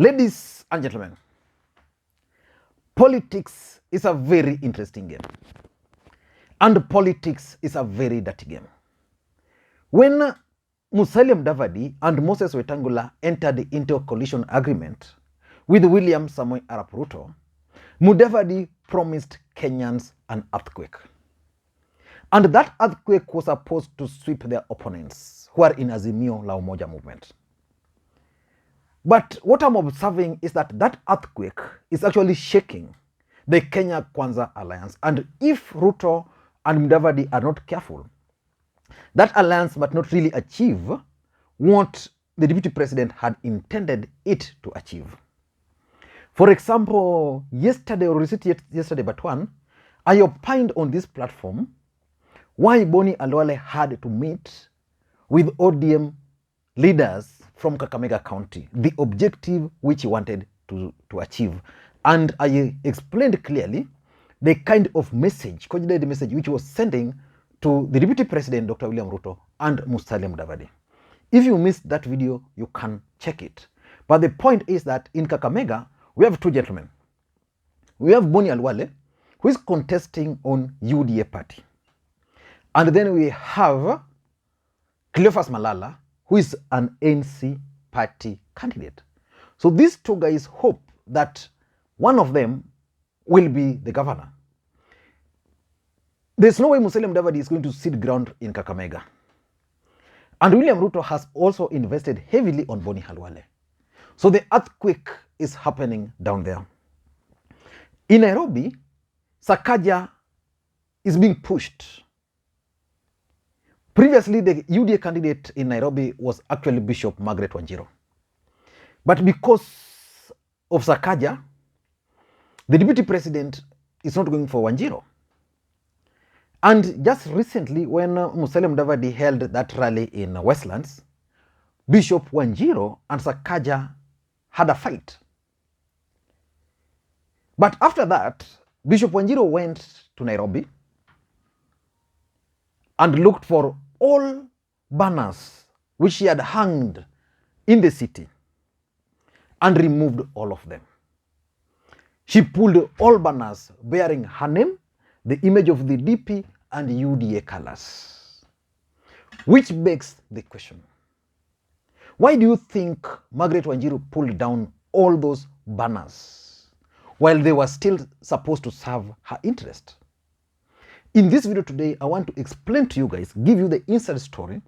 Ladies and gentlemen, politics is a very interesting game, and politics is a very dirty game. When Musalia Mudavadi and Moses Wetangula entered into a coalition agreement with William Samoei Arap Ruto, Mudavadi promised Kenyans an earthquake. And that earthquake was supposed to sweep their opponents who are in Azimio la Umoja movement. But what I'm observing is that that earthquake is actually shaking the Kenya Kwanza alliance. And if Ruto and Mudavadi are not careful, that alliance might not really achieve what the deputy president had intended it to achieve. For example, yesterday, or is it yesterday but one, I opined on this platform why Boni Alwale had to meet with ODM leaders from Kakamega County, the objective which he wanted to achieve. And I explained clearly the kind of message, coordinated message, which he was sending to the Deputy President, Dr. William Ruto, and Musalia Mudavadi. If you missed that video, you can check it. But the point is that in Kakamega, we have two gentlemen. We have Boni Alwale, who is contesting on UDA party. And then we have Cleophas Malala, who is an ANC party candidate. So these two guys hope that one of them will be the governor. There's no way Musalia Mudavadi is going to cede ground in Kakamega. And William Ruto has also invested heavily on Boni Alwale. So the earthquake is happening down there. In Nairobi, Sakaja is being pushed. Previously, the UDA candidate in Nairobi was actually Bishop Margaret Wanjiru. But because of Sakaja, the deputy president is not going for Wanjiru. And just recently, when Musalia Mudavadi held that rally in Westlands, Bishop Wanjiru and Sakaja had a fight. But after that, Bishop Wanjiru went to Nairobi and looked for all banners which she had hanged in the city and removed all of them. She pulled all banners bearing her name, the image of the DP, and UDA colors. Which begs the question, why do you think Margaret Wanjiru pulled down all those banners while they were still supposed to serve her interest? In this video today, I want to explain to you guys, give you the inside story,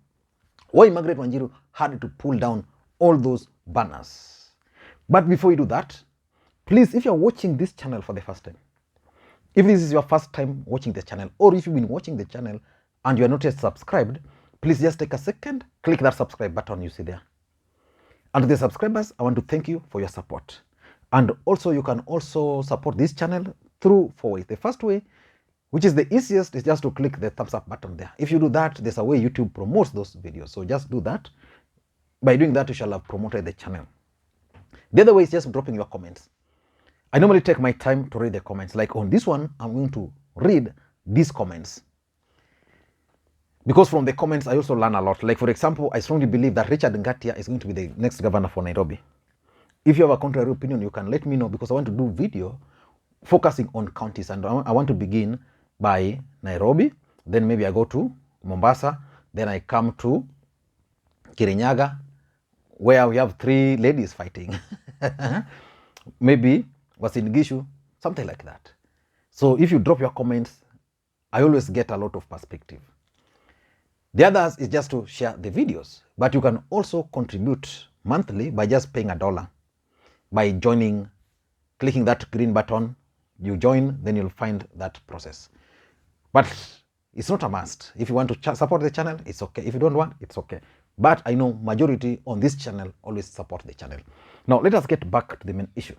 why Margaret Wanjiru had to pull down all those banners. But before we do that, please, if you're watching this channel for the first time, if this is your first time watching the channel, or if you've been watching the channel and you are not yet subscribed, please just take a second, click that subscribe button you see there. And to the subscribers, I want to thank you for your support. And also, you can also support this channel through 4 ways. The first way, which is the easiest, is just to click the thumbs up button there. If you do that, there's a way YouTube promotes those videos. So just do that. By doing that, you shall have promoted the channel. The other way is just dropping your comments. I normally take my time to read the comments. Like on this one, I'm going to read these comments. Because from the comments, I also learn a lot. Like for example, I strongly believe that Richard Ngatia is going to be the next governor for Nairobi. If you have a contrary opinion, you can let me know, because I want to do video focusing on counties. And I want to begin by Nairobi, then maybe I go to Mombasa, then I come to Kirinyaga, where we have 3 ladies fighting. Maybe Uasin Gishu, something like that. So if you drop your comments, I always get a lot of perspective. The others is just to share the videos, but you can also contribute monthly by just paying $1, by joining, clicking that green button. You join, then you'll find that process. But it's not a must. If you want to support the channel, it's okay. If you don't want, it's okay. But I know majority on this channel always support the channel. Now, let us get back to the main issue.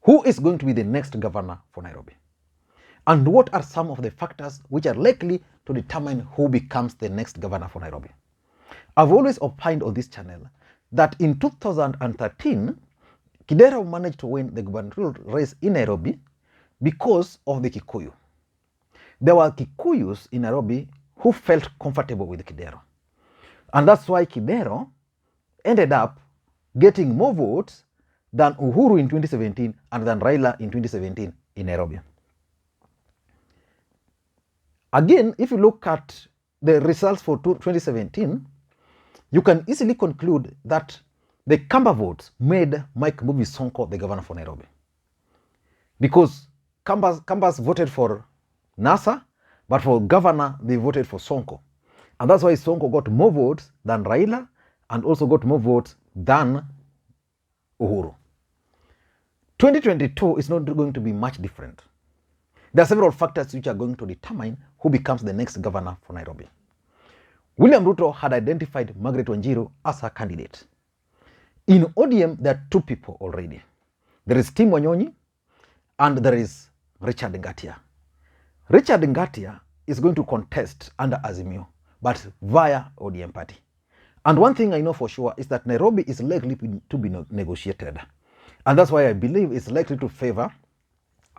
Who is going to be the next governor for Nairobi? And what are some of the factors which are likely to determine who becomes the next governor for Nairobi? I've always opined on this channel that in 2013, Kidero managed to win the gubernatorial race in Nairobi because of the Kikuyu. There were Kikuyus in Nairobi who felt comfortable with Kidero. And that's why Kidero ended up getting more votes than Uhuru in 2017 and than Raila in 2017 in Nairobi. Again, if you look at the results for 2017, you can easily conclude that the Kamba votes made Mike Mbuvi Sonko the governor for Nairobi. Because Kambas voted for NASA, but for governor, they voted for Sonko. And that's why Sonko got more votes than Raila and also got more votes than Uhuru. 2022 is not going to be much different. There are several factors which are going to determine who becomes the next governor for Nairobi. William Ruto had identified Margaret Wanjiru as her candidate. In ODM, there are two people already. There is Tim Wanyonyi and there is Richard Ngatia. Richard Ngatia is going to contest under Azimio, but via ODM party. And one thing I know for sure is that Nairobi is likely to be negotiated. And that's why I believe it's likely to favor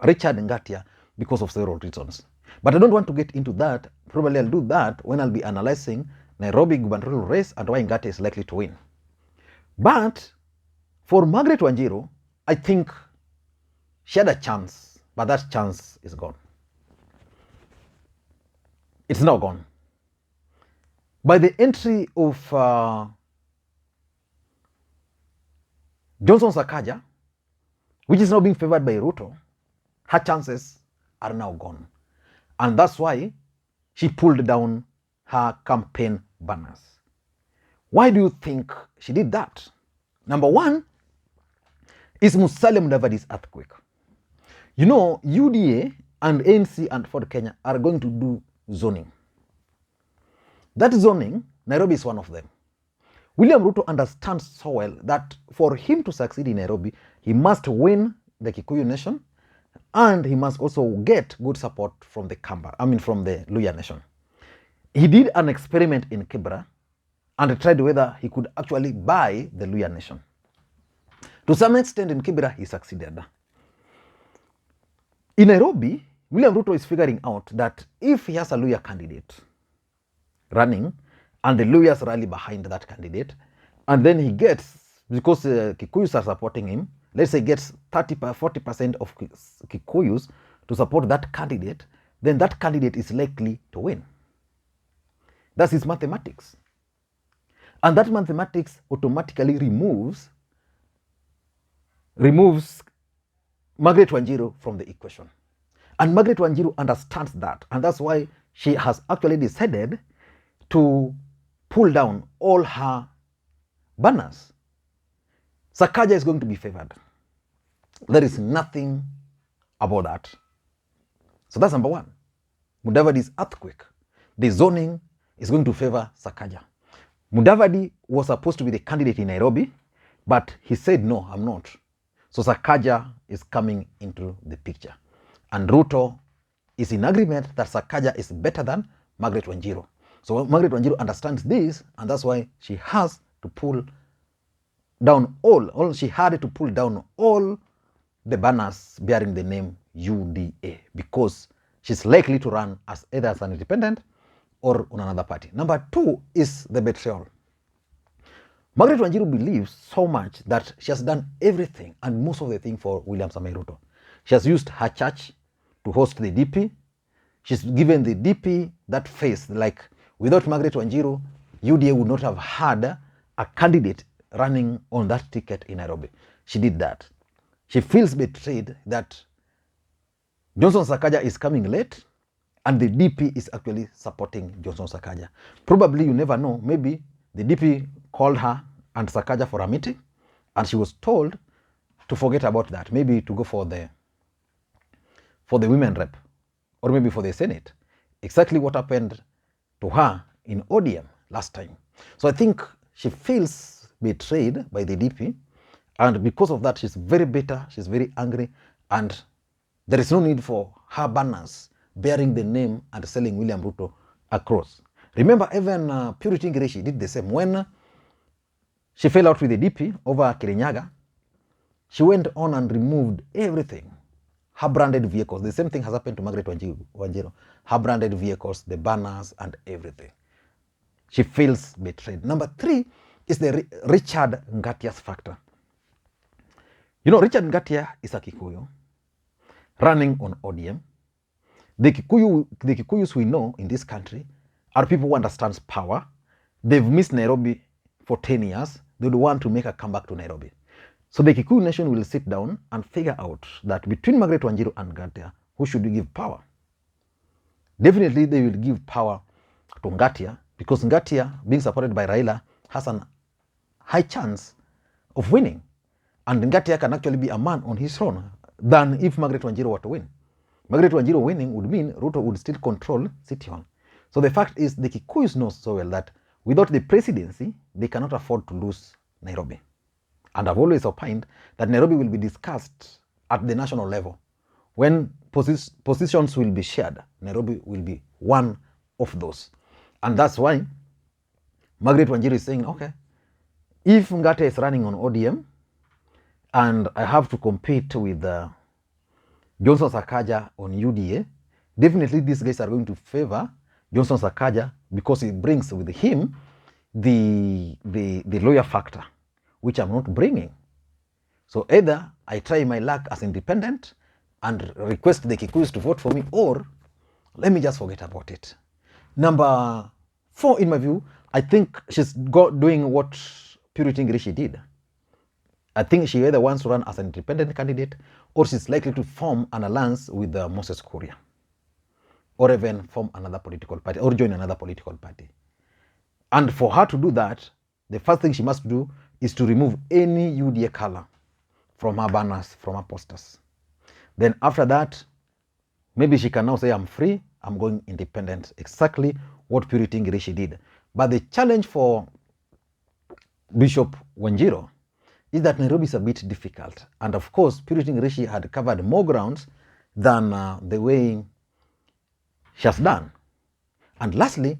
Richard Ngatia because of several reasons. But I don't want to get into that. Probably I'll do that when I'll be analyzing Nairobi gubernatorial race and why Ngatia is likely to win. But for Margaret Wanjiru, I think she had a chance, but that chance is gone. It's now gone. By the entry of Johnson Sakaja, which is now being favored by Ruto, her chances are now gone. And that's why she pulled down her campaign banners. Why do you think she did that? Number one is Musalia Mudavadi's earthquake. You know, UDA and ANC and Ford Kenya are going to do zoning. That zoning, Nairobi is one of them. William Ruto understands so well that for him to succeed in Nairobi, he must win the Kikuyu nation and he must also get good support from the from the Luhya nation. He did an experiment in Kibra and tried whether he could actually buy the Luhya nation. To some extent in Kibra, he succeeded. In Nairobi, William Ruto is figuring out that if he has a Luhya candidate running and the Luhyas rally behind that candidate, and then he gets, because Kikuyus are supporting him, let's say gets 40% of Kikuyus to support that candidate, then that candidate is likely to win. That's his mathematics. And that mathematics automatically removes Margaret Wanjiru from the equation. And Margaret Wanjiru understands that. And that's why she has actually decided to pull down all her banners. Sakaja is going to be favored. There is nothing about that. So that's number one. Mudavadi's earthquake. The zoning is going to favor Sakaja. Mudavadi was supposed to be the candidate in Nairobi, but he said, no, I'm not. So Sakaja is coming into the picture. And Ruto is in agreement that Sakaja is better than Margaret Wanjiru. So Margaret Wanjiru understands this, and that's why she has to pull down she had to pull down all the banners bearing the name UDA, because she's likely to run as either as an independent or on another party. Number two is the betrayal. Margaret Wanjiru believes so much that she has done everything and most of the thing for William Samoei Ruto. She has used her church to host the DP. She's given the DP that face, like without Margaret Wanjiru, UDA would not have had a candidate running on that ticket in Nairobi. She did that. She feels betrayed that Johnson Sakaja is coming late and the DP is actually supporting Johnson Sakaja. Probably, you never know, maybe the DP called her and Sakaja for a meeting and she was told to forget about that, maybe to go for the women rep or maybe for the Senate. Exactly what happened to her in ODM last time. So I think she feels betrayed by the DP, and because of that she's very bitter, she's very angry, and there is no need for her banners bearing the name and selling William Ruto across. Remember, even Purity Ngireshi did the same. When she fell out with the DP over Kirinyaga, she went on and removed everything. Her branded vehicles. The same thing has happened to Margaret Wanjiru. Her branded vehicles, the banners and everything. She feels betrayed. Number three is the Richard Ngatia's factor. You know, Richard Ngatia is a Kikuyu running on ODM. The Kikuyus we know in this country are people who understand power. They've missed Nairobi for 10 years. They would want to make a comeback to Nairobi. So the Kikuyu nation will sit down and figure out that between Margaret Wanjiru and Ngatia, who should we give power? Definitely they will give power to Ngatia, because Ngatia, being supported by Raila, has a high chance of winning. And Ngatia can actually be a man on his throne than if Margaret Wanjiru were to win. Margaret Wanjiru winning would mean Ruto would still control City Hall. So the fact is, the Kikuyus know so well that without the presidency, they cannot afford to lose Nairobi. And I've always opined that Nairobi will be discussed at the national level. When positions will be shared, Nairobi will be one of those. And that's why Margaret Wanjiru is saying, okay, if Ngatia is running on ODM and I have to compete with Johnson Sakaja on UDA, definitely these guys are going to favor Johnson Sakaja because he brings with him the lawyer factor, which I'm not bringing. So either I try my luck as independent and request the Kikuyus to vote for me, or let me just forget about it. Number 4, in my view, I think she's doing what Purity Ngirishi did. I think she either wants to run as an independent candidate, or she's likely to form an alliance with Moses Kuria, or even form another political party, or join another political party. And for her to do that, the first thing she must do is to remove any UDA color from her banners, from her posters. Then after that, maybe she can now say, I'm free, I'm going independent, exactly what Purity Ngirishi did. But the challenge for Bishop Wanjiru is that Nairobi is a bit difficult. And of course, Purity Ngirishi had covered more grounds than the way she has done. And lastly,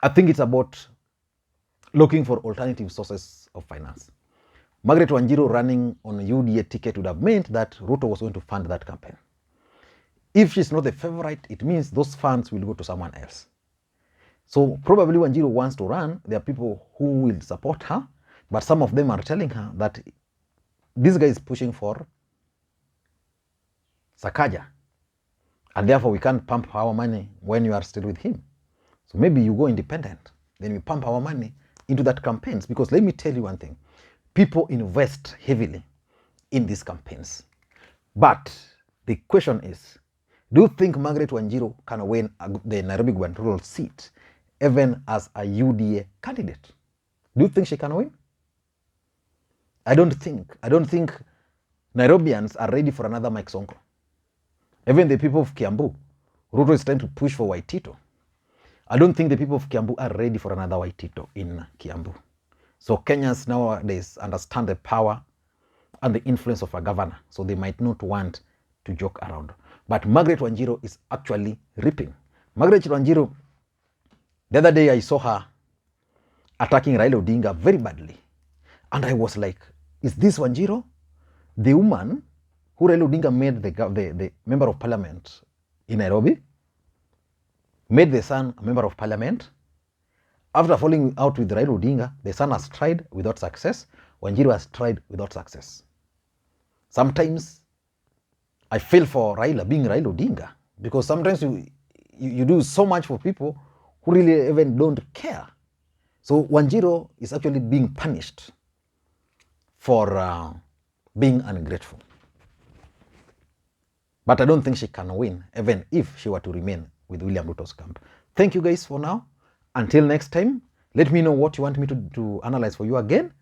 I think it's about looking for alternative sources of finance. Margaret Wanjiru running on a UDA ticket would have meant that Ruto was going to fund that campaign. If she's not the favorite, it means those funds will go to someone else. So probably Wanjiru wants to run. There are people who will support her, but some of them are telling her that this guy is pushing for Sakaja, and therefore we can't pump our money when you are still with him. So maybe you go independent, then we pump our money into that campaigns. Because let me tell you one thing, people invest heavily in these campaigns. But the question is, do you think Margaret Wanjiru can win the Nairobi gubernatorial seat even as a UDA candidate? Do you think she can win? I don't think Nairobians are ready for another Mike Sonko. Even the people of Kiambu, Ruto is trying to push for Waitito. I don't think the people of Kiambu are ready for another Waitito in Kiambu. So Kenyans nowadays understand the power and the influence of a governor, so they might not want to joke around. But Margaret Wanjiru is actually reaping. Margaret Wanjiru, the other day I saw her attacking Raila Odinga very badly. And I was like, is this Wanjiru, the woman who Raila Odinga made the member of parliament in Nairobi, made the son a member of parliament? After falling out with Raila Odinga, the son has tried without success. Wanjiru has tried without success. Sometimes I feel for Raila being Raila Odinga, because sometimes you do so much for people who really even don't care. So Wanjiru is actually being punished for being ungrateful. But I don't think she can win, even if she were to remain with William Ruto's camp. Thank you guys for now. Until next time, let me know what you want me to analyze for you again.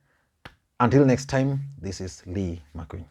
Until next time, this is Lee McQueen.